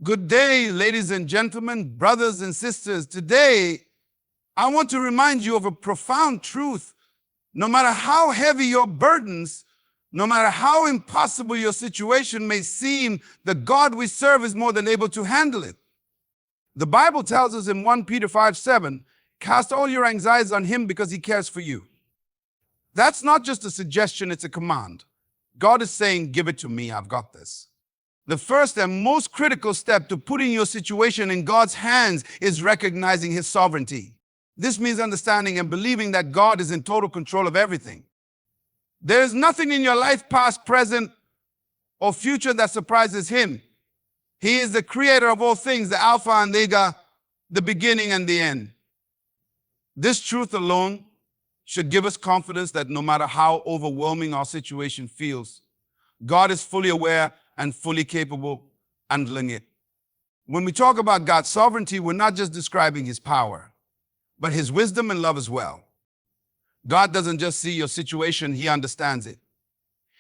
Good day, ladies and gentlemen, brothers and sisters. Today, I want to remind you of a profound truth. No matter how heavy your burdens, no matter how impossible your situation may seem, the God we serve is more than able to handle it. The Bible tells us in 1 Peter 5:7, cast all your anxieties on him because he cares for you. That's not just a suggestion, it's a command. God is saying, give it to me, I've got this. The first and most critical step to putting your situation in God's hands is recognizing his sovereignty. This means understanding and believing that God is in total control of everything. There is nothing in your life, past, present, or future that surprises him. He is the creator of all things, the Alpha and Omega, the beginning and the end. This truth alone should give us confidence that no matter how overwhelming our situation feels, God is fully aware and fully capable of handling it. When we talk about God's sovereignty, we're not just describing his power, but his wisdom and love as well. God doesn't just see your situation, he understands it.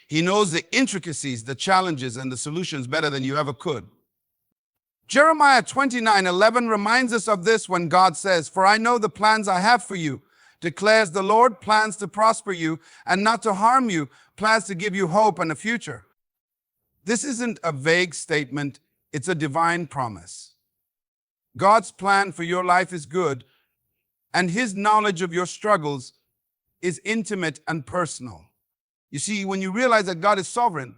He knows the intricacies, the challenges, and the solutions better than you ever could. Jeremiah 29:11 reminds us of this when God says, "For I know the plans I have for you, declares the Lord, plans to prosper you and not to harm you, plans to give you hope and a future." This isn't a vague statement, it's a divine promise. God's plan for your life is good, and his knowledge of your struggles is intimate and personal. You see, when you realize that God is sovereign,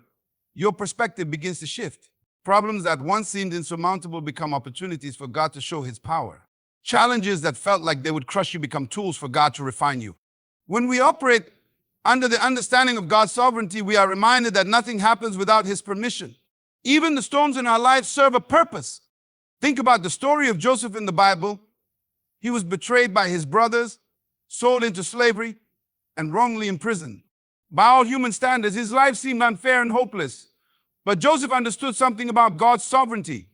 your perspective begins to shift. Problems that once seemed insurmountable become opportunities for God to show his power. Challenges that felt like they would crush you become tools for God to refine you. When we operate under the understanding of God's sovereignty, we are reminded that nothing happens without his permission. Even the storms in our lives serve a purpose. Think about the story of Joseph in the Bible. He was betrayed by his brothers, sold into slavery, and wrongly imprisoned. By all human standards, his life seemed unfair and hopeless. But Joseph understood something about God's sovereignty.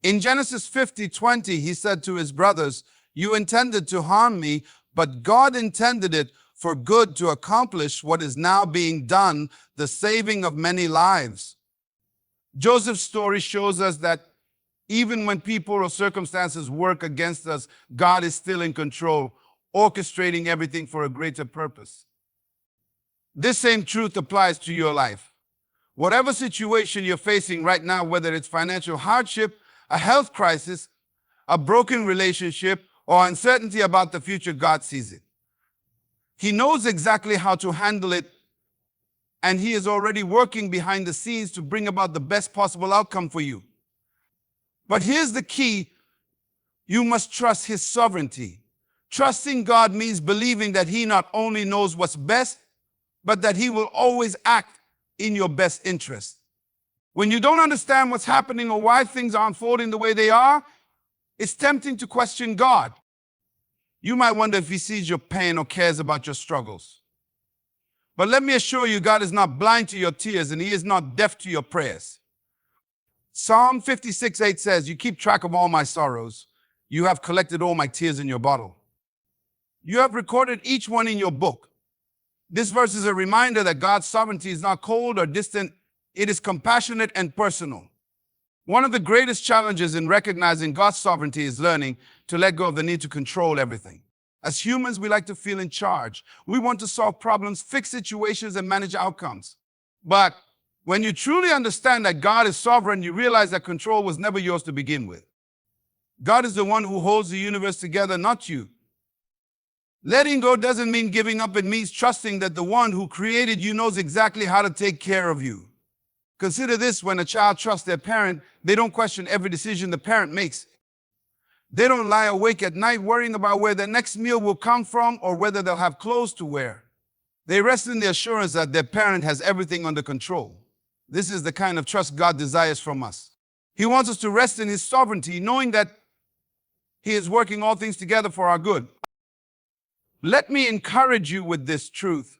In Genesis 50:20, he said to his brothers, "You intended to harm me, but God intended it for good to accomplish what is now being done, the saving of many lives." Joseph's story shows us that even when people or circumstances work against us, God is still in control, orchestrating everything for a greater purpose. This same truth applies to your life. Whatever situation you're facing right now, whether it's financial hardship, a health crisis, a broken relationship, or uncertainty about the future, God sees it. He knows exactly how to handle it, and he is already working behind the scenes to bring about the best possible outcome for you. But here's the key. You must trust his sovereignty. Trusting God means believing that he not only knows what's best, but that he will always act in your best interest. When you don't understand what's happening or why things are unfolding the way they are, it's tempting to question God. You might wonder if he sees your pain or cares about your struggles. But let me assure you, God is not blind to your tears and he is not deaf to your prayers. Psalm 56:8 says, "You keep track of all my sorrows. You have collected all my tears in your bottle. You have recorded each one in your book." This verse is a reminder that God's sovereignty is not cold or distant. It is compassionate and personal. One of the greatest challenges in recognizing God's sovereignty is learning to let go of the need to control everything. As humans, we like to feel in charge. We want to solve problems, fix situations, and manage outcomes. But when you truly understand that God is sovereign, you realize that control was never yours to begin with. God is the one who holds the universe together, not you. Letting go doesn't mean giving up. It means trusting that the one who created you knows exactly how to take care of you. Consider this: when a child trusts their parent, they don't question every decision the parent makes. They don't lie awake at night worrying about where their next meal will come from or whether they'll have clothes to wear. They rest in the assurance that their parent has everything under control. This is the kind of trust God desires from us. He wants us to rest in his sovereignty, knowing that he is working all things together for our good. Let me encourage you with this truth.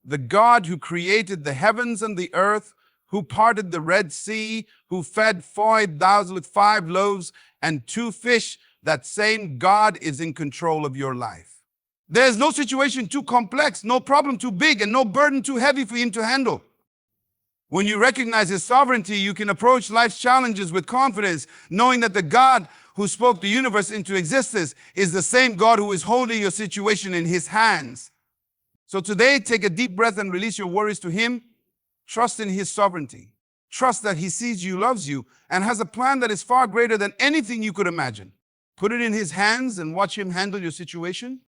The God who created the heavens and the earth, who parted the Red Sea, who fed 5,000 with 5 loaves and 2 fish, that same God is in control of your life. There's no situation too complex, no problem too big, and no burden too heavy for him to handle. When you recognize his sovereignty, you can approach life's challenges with confidence, knowing that the God who spoke the universe into existence is the same God who is holding your situation in his hands. So today, take a deep breath and release your worries to him. Trust in his sovereignty. Trust that he sees you, loves you, and has a plan that is far greater than anything you could imagine. Put it in his hands and watch him handle your situation.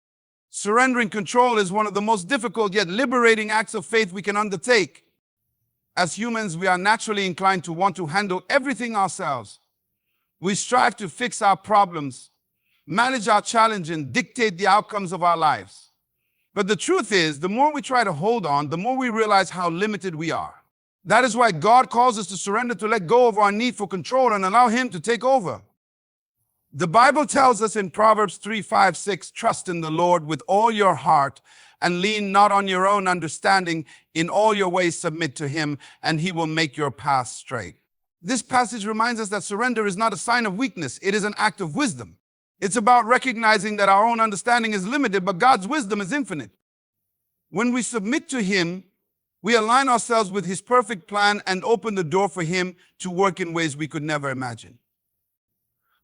Surrendering control is one of the most difficult yet liberating acts of faith we can undertake. As humans, we are naturally inclined to want to handle everything ourselves. We strive to fix our problems, manage our challenge, and dictate the outcomes of our lives. But the truth is, the more we try to hold on, the more we realize how limited we are. That is why God calls us to surrender, to let go of our need for control and allow him to take over. The Bible tells us in Proverbs 3:5-6, trust in the Lord with all your heart and lean not on your own understanding. In all your ways submit to him, and he will make your path straight. This passage reminds us that surrender is not a sign of weakness. It is an act of wisdom. It's about recognizing that our own understanding is limited, but God's wisdom is infinite. When we submit to him, we align ourselves with his perfect plan and open the door for him to work in ways we could never imagine.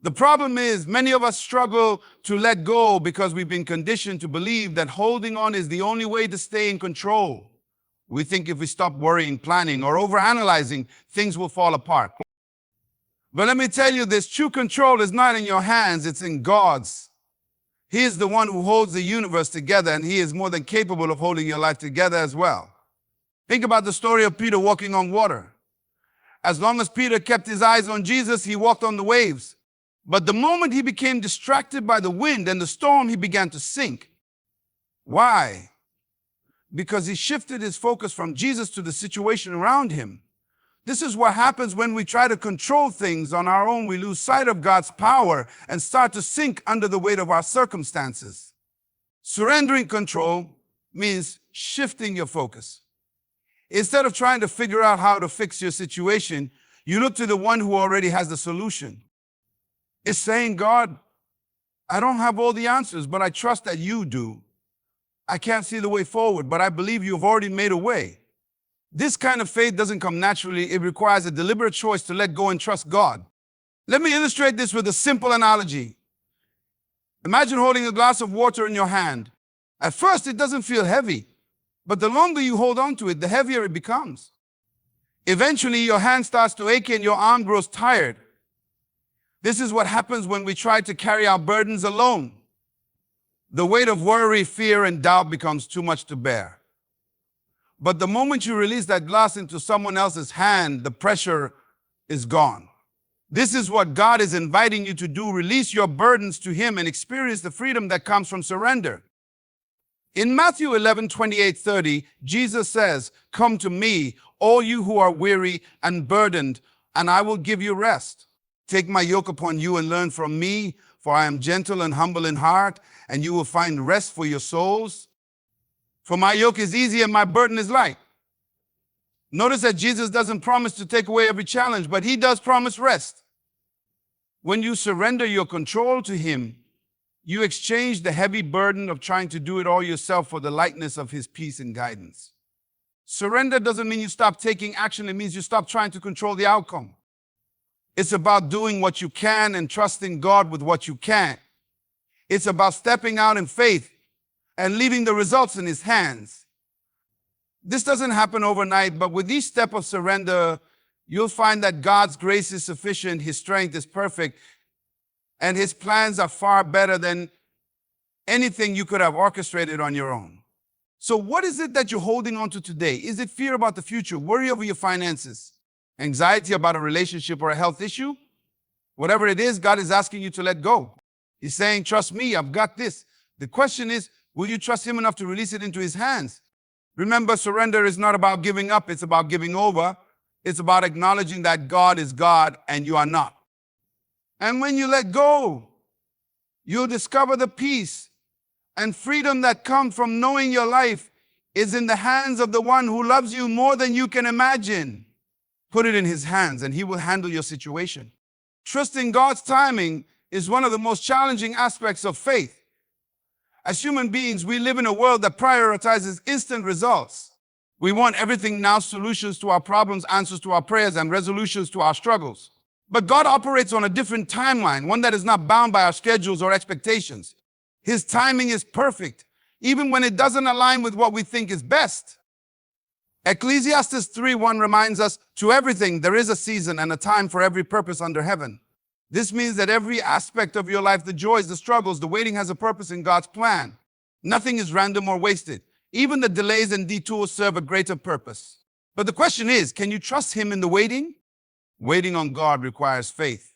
The problem is, many of us struggle to let go because we've been conditioned to believe that holding on is the only way to stay in control. We think if we stop worrying, planning, or overanalyzing, things will fall apart. But let me tell you this, true control is not in your hands, it's in God's. He is the one who holds the universe together, and he is more than capable of holding your life together as well. Think about the story of Peter walking on water. As long as Peter kept his eyes on Jesus, he walked on the waves. But the moment he became distracted by the wind and the storm, he began to sink. Why? Because he shifted his focus from Jesus to the situation around him. This is what happens when we try to control things on our own. We lose sight of God's power and start to sink under the weight of our circumstances. Surrendering control means shifting your focus. Instead of trying to figure out how to fix your situation, you look to the one who already has the solution. It's saying, God, I don't have all the answers, but I trust that you do. I can't see the way forward, but I believe you've already made a way. This kind of faith doesn't come naturally. It requires a deliberate choice to let go and trust God. Let me illustrate this with a simple analogy. Imagine holding a glass of water in your hand. At first, it doesn't feel heavy, but the longer you hold on to it, the heavier it becomes. Eventually, your hand starts to ache and your arm grows tired. This is what happens when we try to carry our burdens alone. The weight of worry, fear, and doubt becomes too much to bear. But the moment you release that glass into someone else's hand, the pressure is gone. This is what God is inviting you to do. Release your burdens to him and experience the freedom that comes from surrender. In Matthew 11:28-30, Jesus says, "Come to me, all you who are weary and burdened, and I will give you rest. Take my yoke upon you and learn from me, for I am gentle and humble in heart, and you will find rest for your souls. For my yoke is easy and my burden is light." Notice that Jesus doesn't promise to take away every challenge, but he does promise rest. When you surrender your control to him, you exchange the heavy burden of trying to do it all yourself for the lightness of his peace and guidance. Surrender doesn't mean you stop taking action. It means you stop trying to control the outcome. It's about doing what you can and trusting God with what you can't. It's about stepping out in faith and leaving the results in his hands. This doesn't happen overnight, but with each step of surrender, you'll find that God's grace is sufficient, his strength is perfect, and his plans are far better than anything you could have orchestrated on your own. So what is it that you're holding on to today? Is it fear about the future, worry over your finances, anxiety about a relationship or a health issue? Whatever it is, God is asking you to let go. He's saying, trust me, I've got this. The question is, will you trust him enough to release it into his hands? Remember, surrender is not about giving up. It's about giving over. It's about acknowledging that God is God and you are not. And when you let go, you'll discover the peace and freedom that comes from knowing your life is in the hands of the one who loves you more than you can imagine. Put it in his hands and he will handle your situation. Trusting God's timing is one of the most challenging aspects of faith. As human beings, we live in a world that prioritizes instant results. We want everything now, solutions to our problems, answers to our prayers, and resolutions to our struggles. But God operates on a different timeline, one that is not bound by our schedules or expectations. His timing is perfect, even when it doesn't align with what we think is best. Ecclesiastes 3:1 reminds us, to everything there is a season and a time for every purpose under heaven. This means that every aspect of your life, the joys, the struggles, the waiting has a purpose in God's plan. Nothing is random or wasted. Even the delays and detours serve a greater purpose. But the question is, can you trust Him in the waiting? Waiting on God requires faith.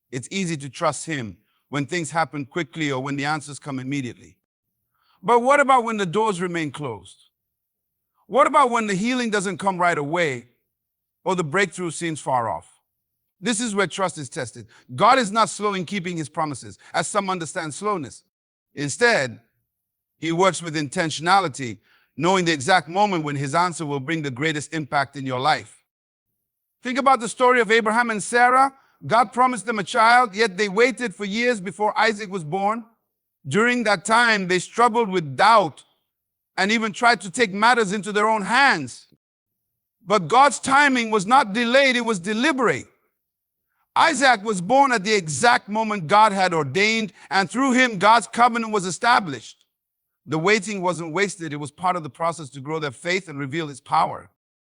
It's easy to trust Him when things happen quickly or when the answers come immediately. But what about when the doors remain closed? What about when the healing doesn't come right away or the breakthrough seems far off? This is where trust is tested. God is not slow in keeping His promises, as some understand slowness. Instead, He works with intentionality, knowing the exact moment when His answer will bring the greatest impact in your life. Think about the story of Abraham and Sarah. God promised them a child, yet they waited for years before Isaac was born. During that time, they struggled with doubt and even tried to take matters into their own hands. But God's timing was not delayed, it was deliberate. Isaac was born at the exact moment God had ordained, and through him, God's covenant was established. The waiting wasn't wasted, it was part of the process to grow their faith and reveal His power.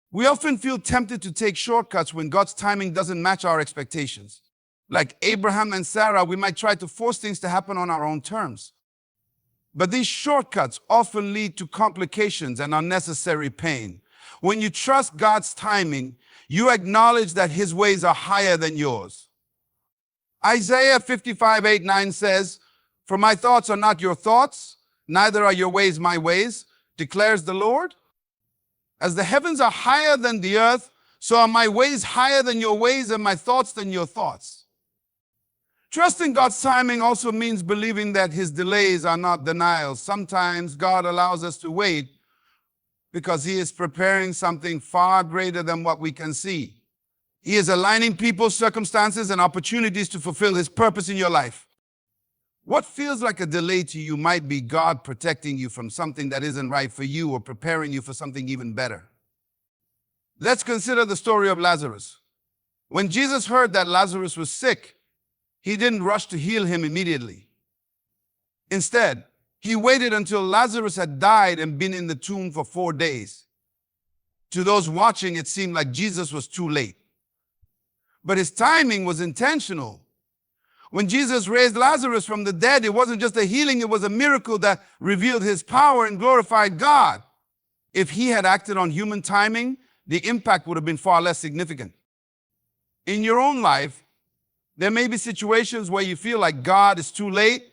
We often feel tempted to take shortcuts when God's timing doesn't match our expectations. Like Abraham and Sarah, we might try to force things to happen on our own terms. But these shortcuts often lead to complications and unnecessary pain. When you trust God's timing, you acknowledge that His ways are higher than yours. Isaiah 55:8-9 says, "For my thoughts are not your thoughts, neither are your ways my ways, declares the Lord. As the heavens are higher than the earth, so are my ways higher than your ways and my thoughts than your thoughts." Trusting God's timing also means believing that His delays are not denials. Sometimes God allows us to wait because He is preparing something far greater than what we can see. He is aligning people, circumstances, and opportunities to fulfill His purpose in your life. What feels like a delay to you might be God protecting you from something that isn't right for you or preparing you for something even better. Let's consider the story of Lazarus. When Jesus heard that Lazarus was sick, He didn't rush to heal him immediately. Instead, He waited until Lazarus had died and been in the tomb for 4 days. To those watching, it seemed like Jesus was too late. But His timing was intentional. When Jesus raised Lazarus from the dead, it wasn't just a healing, it was a miracle that revealed His power and glorified God. If He had acted on human timing, the impact would have been far less significant. In your own life, there may be situations where you feel like God is too late.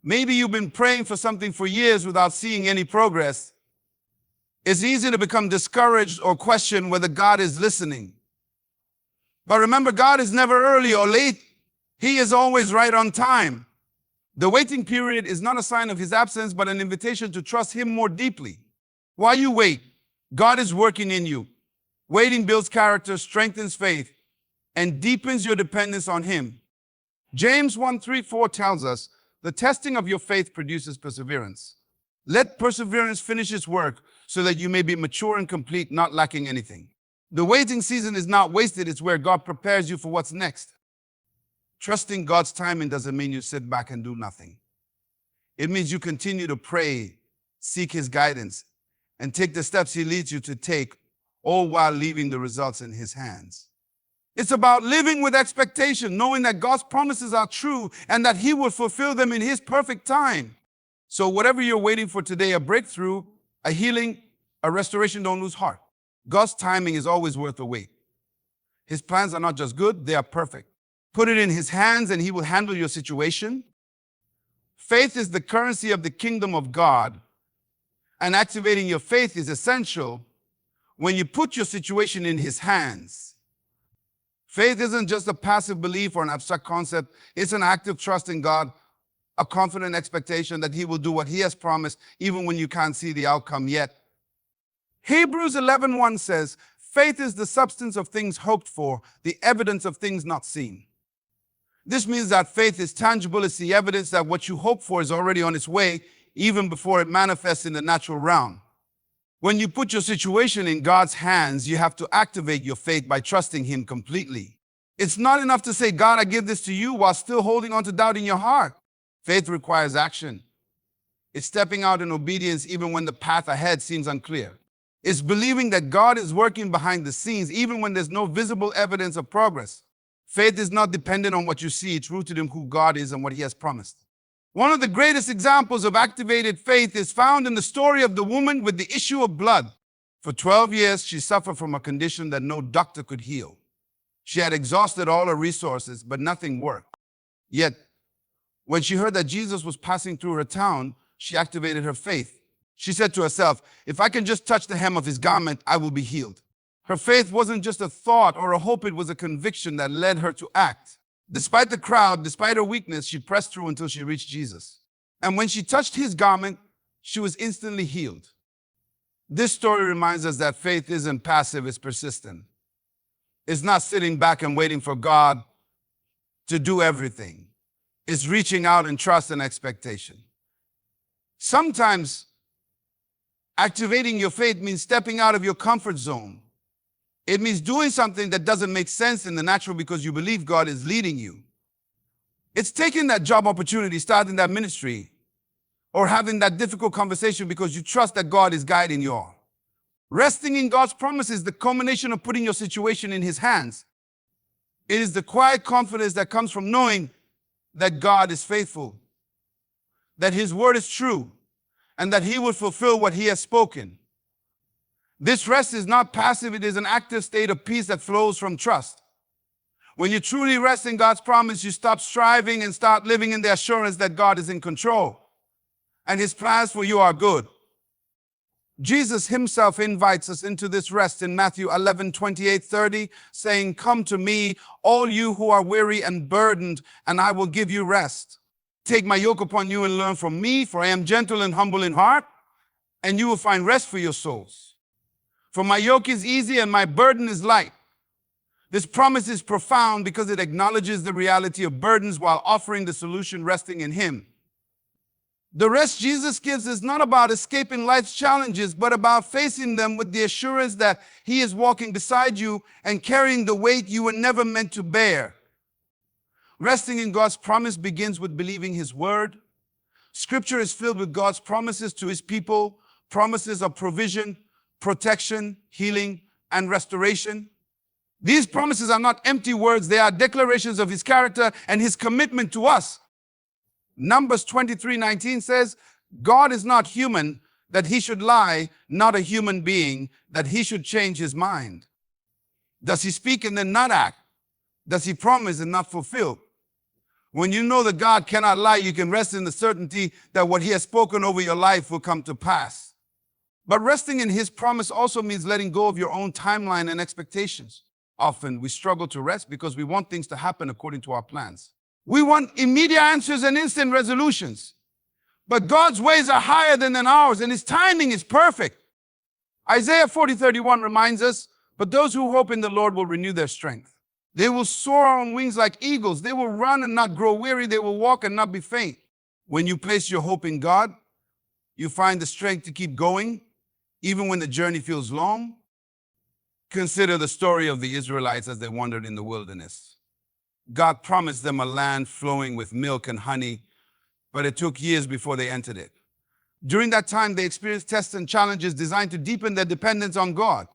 Maybe you've been praying for something for years without seeing any progress. It's easy to become discouraged or question whether God is listening. But remember, God is never early or late. He is always right on time. The waiting period is not a sign of His absence, but an invitation to trust Him more deeply. While you wait, God is working in you. Waiting builds character, strengthens faith, and deepens your dependence on Him. James 1:3-4 tells us, "The testing of your faith produces perseverance. Let perseverance finish its work so that you may be mature and complete, not lacking anything." The waiting season is not wasted. It's where God prepares you for what's next. Trusting God's timing doesn't mean you sit back and do nothing. It means you continue to pray, seek His guidance, and take the steps He leads you to take, all while leaving the results in His hands. It's about living with expectation, knowing that God's promises are true and that He will fulfill them in His perfect time. So whatever you're waiting for today, a breakthrough, a healing, a restoration, don't lose heart. God's timing is always worth the wait. His plans are not just good, they are perfect. Put it in His hands and He will handle your situation. Faith is the currency of the kingdom of God, and activating your faith is essential when you put your situation in His hands. Faith isn't just a passive belief or an abstract concept. It's an active trust in God, a confident expectation that He will do what He has promised, even when you can't see the outcome yet. Hebrews 11:1 says, "Faith is the substance of things hoped for, the evidence of things not seen." This means that faith is tangible. It's the evidence that what you hope for is already on its way, even before it manifests in the natural realm. When you put your situation in God's hands, you have to activate your faith by trusting Him completely. It's not enough to say, God, I give this to you, while still holding on to doubt in your heart. Faith requires action. It's stepping out in obedience even when the path ahead seems unclear. It's believing that God is working behind the scenes even when there's no visible evidence of progress. Faith is not dependent on what you see. It's rooted in who God is and what He has promised. One of the greatest examples of activated faith is found in the story of the woman with the issue of blood. For 12 years, she suffered from a condition that no doctor could heal. She had exhausted all her resources, but nothing worked. Yet, when she heard that Jesus was passing through her town, she activated her faith. She said to herself, if I can just touch the hem of His garment, I will be healed. Her faith wasn't just a thought or a hope, it was a conviction that led her to act. Despite the crowd, despite her weakness, she pressed through until she reached Jesus. And when she touched His garment, she was instantly healed. This story reminds us that faith isn't passive, it's persistent. It's not sitting back and waiting for God to do everything. It's reaching out in trust and expectation. Sometimes activating your faith means stepping out of your comfort zone. It means doing something that doesn't make sense in the natural because you believe God is leading you. It's taking that job opportunity, starting that ministry, or having that difficult conversation because you trust that God is guiding you all. Resting in God's promises is the culmination of putting your situation in His hands. It is the quiet confidence that comes from knowing that God is faithful, that His word is true, and that He will fulfill what He has spoken. This rest is not passive, it is an active state of peace that flows from trust. When you truly rest in God's promise, you stop striving and start living in the assurance that God is in control and His plans for you are good. Jesus Himself invites us into this rest in Matthew 11:28-30, saying, come to me, all you who are weary and burdened, and I will give you rest. Take my yoke upon you and learn from me, for I am gentle and humble in heart, and you will find rest for your souls. For my yoke is easy and my burden is light. This promise is profound because it acknowledges the reality of burdens while offering the solution resting in Him. The rest Jesus gives is not about escaping life's challenges, but about facing them with the assurance that He is walking beside you and carrying the weight you were never meant to bear. Resting in God's promise begins with believing His word. Scripture is filled with God's promises to His people, promises of provision, protection, healing, and restoration. These promises are not empty words, they are declarations of His character and His commitment to us. Numbers 23:19 says, God is not human that He should lie, not a human being that He should change His mind. Does He speak and then not act? Does He promise and not fulfill? When you know that God cannot lie, you can rest in the certainty that what He has spoken over your life will come to pass. But resting in His promise also means letting go of your own timeline and expectations. Often we struggle to rest because we want things to happen according to our plans. We want immediate answers and instant resolutions. But God's ways are higher than ours, and His timing is perfect. Isaiah 40:31 reminds us, but those who hope in the Lord will renew their strength. They will soar on wings like eagles. They will run and not grow weary. They will walk and not be faint. When you place your hope in God, you find the strength to keep going, even when the journey feels long. Consider the story of the Israelites as they wandered in the wilderness. God promised them a land flowing with milk and honey, but it took years before they entered it. During that time, they experienced tests and challenges designed to deepen their dependence on God.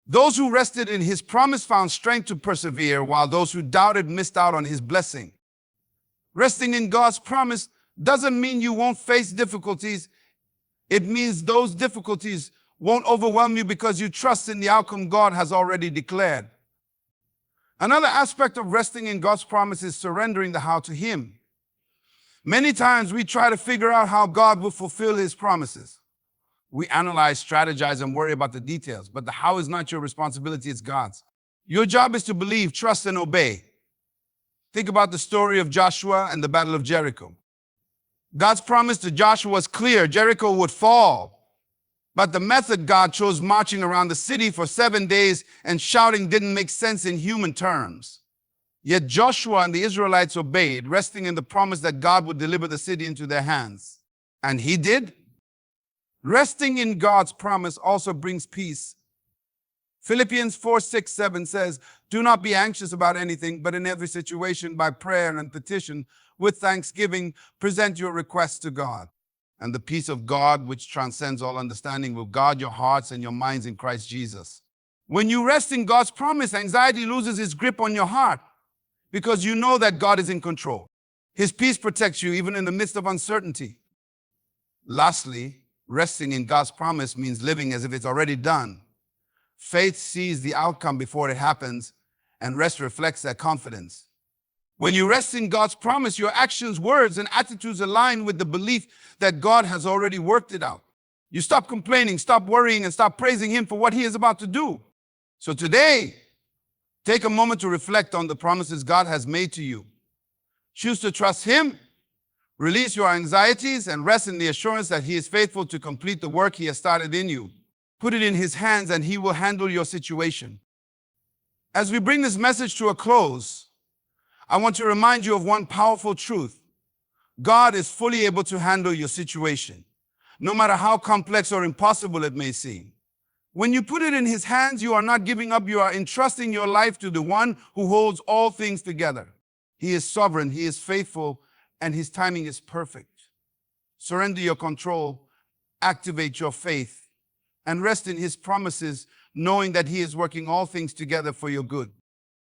Those who rested in His promise found strength to persevere, while those who doubted missed out on His blessing. Resting in God's promise doesn't mean you won't face difficulties. It means those difficulties won't overwhelm you because you trust in the outcome God has already declared. Another aspect of resting in God's promise is surrendering the how to Him. Many times we try to figure out how God will fulfill His promises. We analyze, strategize, and worry about the details, but the how is not your responsibility, it's God's. Your job is to believe, trust, and obey. Think about the story of Joshua and the Battle of Jericho. God's promise to Joshua was clear: Jericho would fall. But the method God chose, marching around the city for 7 days and shouting, didn't make sense in human terms. Yet Joshua and the Israelites obeyed, resting in the promise that God would deliver the city into their hands. And He did. Resting in God's promise also brings peace. Philippians 4:6-7 says, "Do not be anxious about anything, but in every situation, by prayer and petition, with thanksgiving, present your requests to God. And the peace of God, which transcends all understanding, will guard your hearts and your minds in Christ Jesus." When you rest in God's promise, anxiety loses its grip on your heart because you know that God is in control. His peace protects you even in the midst of uncertainty. Lastly, resting in God's promise means living as if it's already done. Faith sees the outcome before it happens, and rest reflects that confidence. When you rest in God's promise, your actions, words, and attitudes align with the belief that God has already worked it out. You stop complaining, stop worrying, and stop praising Him for what He is about to do. So today, take a moment to reflect on the promises God has made to you. Choose to trust Him, release your anxieties, and rest in the assurance that He is faithful to complete the work He has started in you. Put it in His hands and He will handle your situation. As we bring this message to a close, I want to remind you of one powerful truth. God is fully able to handle your situation, no matter how complex or impossible it may seem. When you put it in His hands, you are not giving up, you are entrusting your life to the one who holds all things together. He is sovereign, He is faithful, and His timing is perfect. Surrender your control, activate your faith, and rest in His promises, knowing that He is working all things together for your good.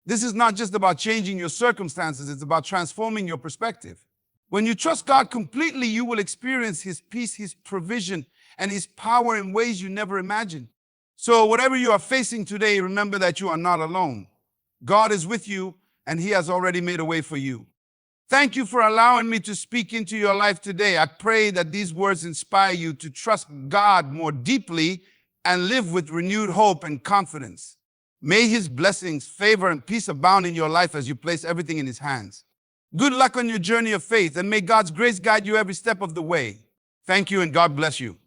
This is not just about changing your circumstances, it's about transforming your perspective. When you trust God completely, you will experience His peace, His provision, and His power in ways you never imagined. So whatever you are facing today, remember that you are not alone. God is with you, and He has already made a way for you. Thank you for allowing me to speak into your life today. I pray that these words inspire you to trust God more deeply and live with renewed hope and confidence. May His blessings, favor, and peace abound in your life as you place everything in His hands. Good luck on your journey of faith, and may God's grace guide you every step of the way. Thank you, and God bless you.